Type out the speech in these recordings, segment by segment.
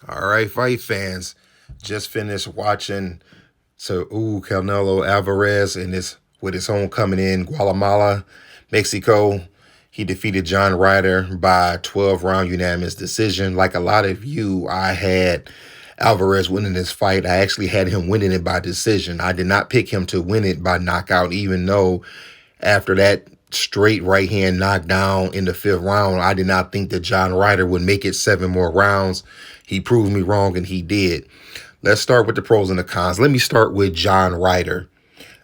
All right, fight fans. Just finished watching Saul Canelo Alvarez in his with his homecoming in Guatemala, Mexico. He defeated John Ryder by 12 round unanimous decision. Like a lot of you, I had Alvarez winning this fight. I actually had him winning it by decision. I did not pick him to win it by knockout, even though after that straight right hand knockdown in the fifth round, I did not think that John Ryder would make it 7 more rounds. He proved me wrong, and he did. Let's start with the pros and the cons. Let me start with John Ryder.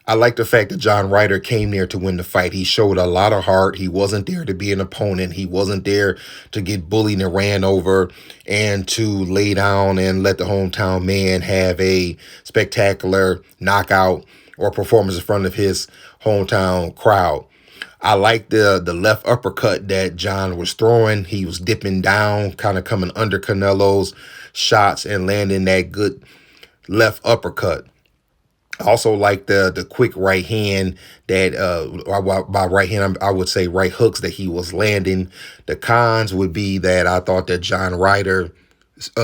I like the fact that John Ryder came there to win the fight. He showed a lot of heart. He wasn't there to be an opponent. He wasn't there to get bullied and ran over and to lay down and let the hometown man have a spectacular knockout or performance in front of his hometown crowd. I like the left uppercut that John was throwing. He was dipping down, kind of coming under Canelo's shots and landing that good left uppercut. I also like the quick right hand that by right hand I would say right hooks that he was landing. The cons would be that I thought that John Ryder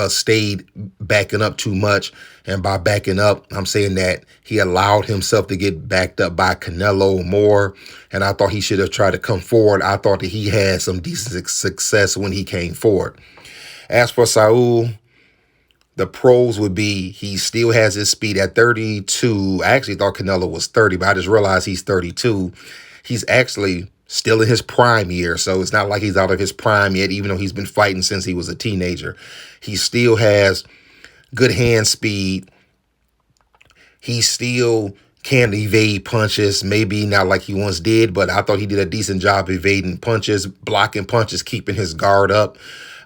stayed backing up too much. And by backing up, I'm saying that he allowed himself to get backed up by Canelo more. And I thought he should have tried to come forward. I thought that he had some decent success when he came forward. As for Saul, the pros would be he still has his speed at 32. I actually thought Canelo was 30, but I just realized he's 32. He's actually still in his prime year, so it's not like he's out of his prime yet, even though he's been fighting since he was a teenager. He still has good hand speed. He still can evade punches, maybe not like he once did, but I thought he did a decent job evading punches, blocking punches, keeping his guard up.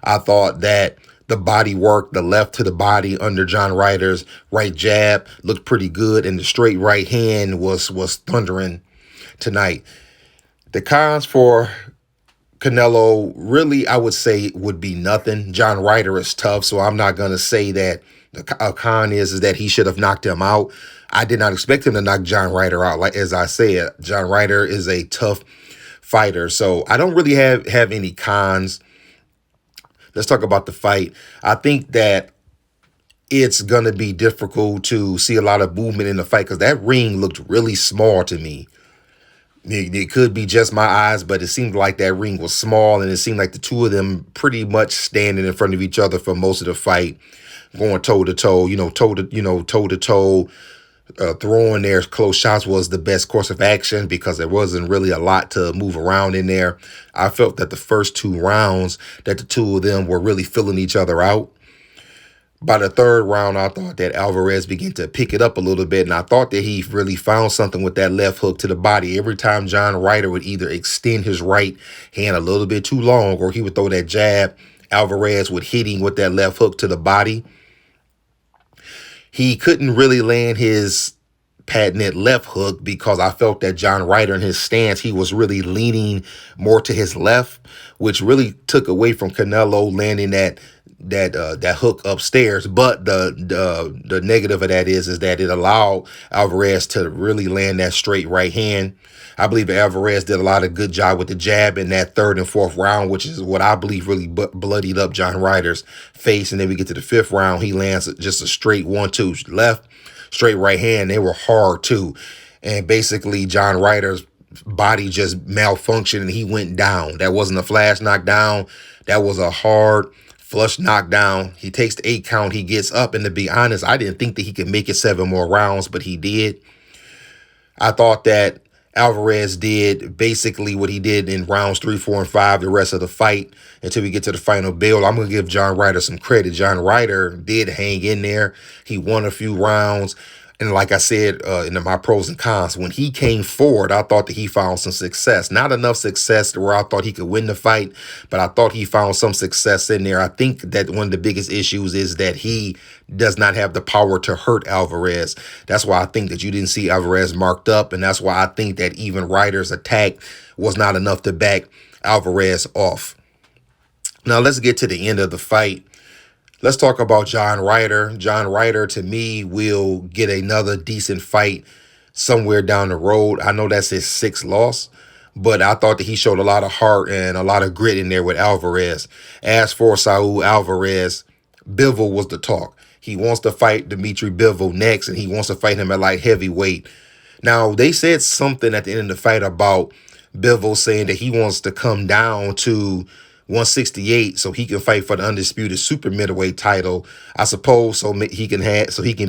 I thought that the body work, the left to the body under John Ryder's right jab looked pretty good, and the straight right hand was thundering tonight. The cons for Canelo, really, I would say would be nothing. John Ryder is tough, so I'm not going to say that the con is that he should have knocked him out. I did not expect him to knock John Ryder out. Like as I said, John Ryder is a tough fighter, so I don't really have any cons. Let's talk about the fight. I think that it's going to be difficult to see a lot of movement in the fight because that ring looked really small to me. It could be just my eyes, but it seemed like that ring was small, and it seemed like the two of them pretty much standing in front of each other for most of the fight, going toe to toe. Toe to toe. Throwing their close shots was the best course of action because there wasn't really a lot to move around in there. I felt that the first 2 rounds that the two of them were really filling each other out. By the third round, I thought that Alvarez began to pick it up a little bit, and I thought that he really found something with that left hook to the body. Every time John Ryder would either extend his right hand a little bit too long or he would throw that jab, Alvarez would hit him with that left hook to the body. He couldn't really land his patented left hook because I felt that John Ryder in his stance, he was really leaning more to his left, which really took away from Canelo landing that hook upstairs. But the negative of that is that it allowed Alvarez to really land that straight right hand. I believe Alvarez did a lot of good job with the jab in that third and fourth round, which is what I believe really bloodied up John Ryder's face. And then we get to the fifth round, he lands just a straight 1-2 left, straight right hand. They were hard too. And basically John Ryder's body just malfunctioned and he went down. That wasn't a flash knockdown. That was a hard flush knockdown. He takes the 8 count. He gets up. And to be honest, I didn't think that he could make it 7 more rounds, but he did. I thought that Alvarez did basically what he did in rounds 3, 4, and 5 the rest of the fight until we get to the final bell. I'm going to give John Ryder some credit. John Ryder did hang in there. He won a few rounds. And like I said in my pros and cons, when he came forward, I thought that he found some success. Not enough success to where I thought he could win the fight, but I thought he found some success in there. I think that one of the biggest issues is that he does not have the power to hurt Alvarez. That's why I think that you didn't see Alvarez marked up, and that's why I think that even Ryder's attack was not enough to back Alvarez off. Now let's get to the end of the fight. Let's talk about John Ryder. John Ryder, to me, will get another decent fight somewhere down the road. I know that's his 6th loss, but I thought that he showed a lot of heart and a lot of grit in there with Alvarez. As for Saul Alvarez, Bivol was the talk. He wants to fight Dimitri Bivol next, and he wants to fight him at light heavyweight. Now, they said something at the end of the fight about Bivol saying that he wants to come down to 168 so he can fight for the undisputed super middleweight title. I suppose so he can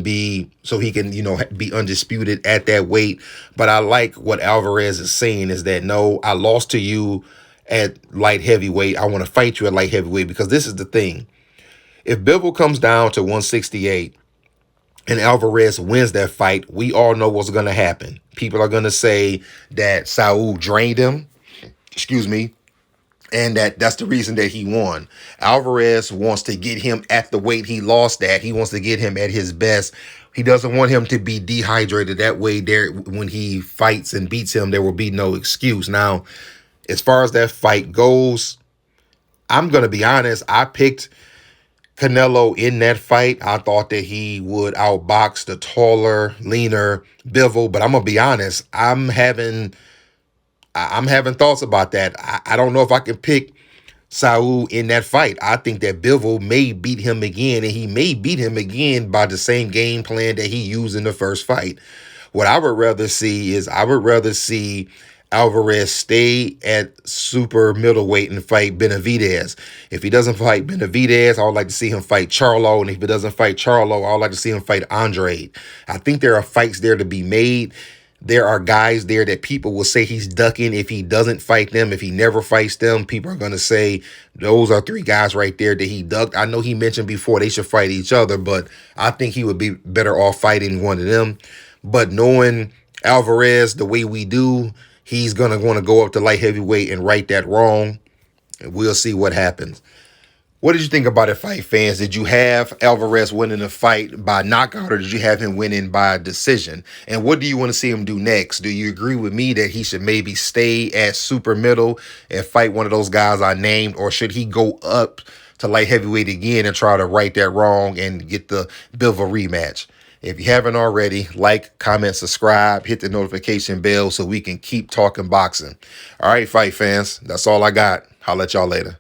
be undisputed at that weight. But I like what Alvarez is saying is that, no, I lost to you at light heavyweight. I want to fight you at light heavyweight, because this is the thing. If Bivol comes down to 168 and Alvarez wins that fight, we all know what's going to happen. People are going to say that Saul drained him, and that's the reason that he won. Alvarez wants to get him at the weight he lost at. He wants to get him at his best. He doesn't want him to be dehydrated. That way, there, when he fights and beats him, there will be no excuse. Now, as far as that fight goes, I'm going to be honest. I picked Canelo in that fight. I thought that he would outbox the taller, leaner Bivol, but I'm gonna be honest. I'm having thoughts about that. I don't know if I can pick Saul in that fight. I think that Bivol may beat him again, and he may beat him again by the same game plan that he used in the first fight. What I would rather see is Alvarez stay at super middleweight and fight Benavidez. If he doesn't fight Benavidez, I would like to see him fight Charlo. And if he doesn't fight Charlo, I would like to see him fight Andre. I think there are fights there to be made. There are guys there that people will say he's ducking if he doesn't fight them. If he never fights them, people are going to say those are 3 guys right there that he ducked. I know he mentioned before they should fight each other, but I think he would be better off fighting one of them. But knowing Alvarez the way we do, he's going to want to go up to light heavyweight and right that wrong. And we'll see what happens. What did you think about it, fight fans? Did you have Alvarez winning the fight by knockout, or did you have him winning by decision? And what do you want to see him do next? Do you agree with me that he should maybe stay at super middle and fight one of those guys I named, or should he go up to light heavyweight again and try to right that wrong and get the Bivol rematch? If you haven't already, like, comment, subscribe, hit the notification bell so we can keep talking boxing. All right, fight fans, that's all I got. I'll let y'all later.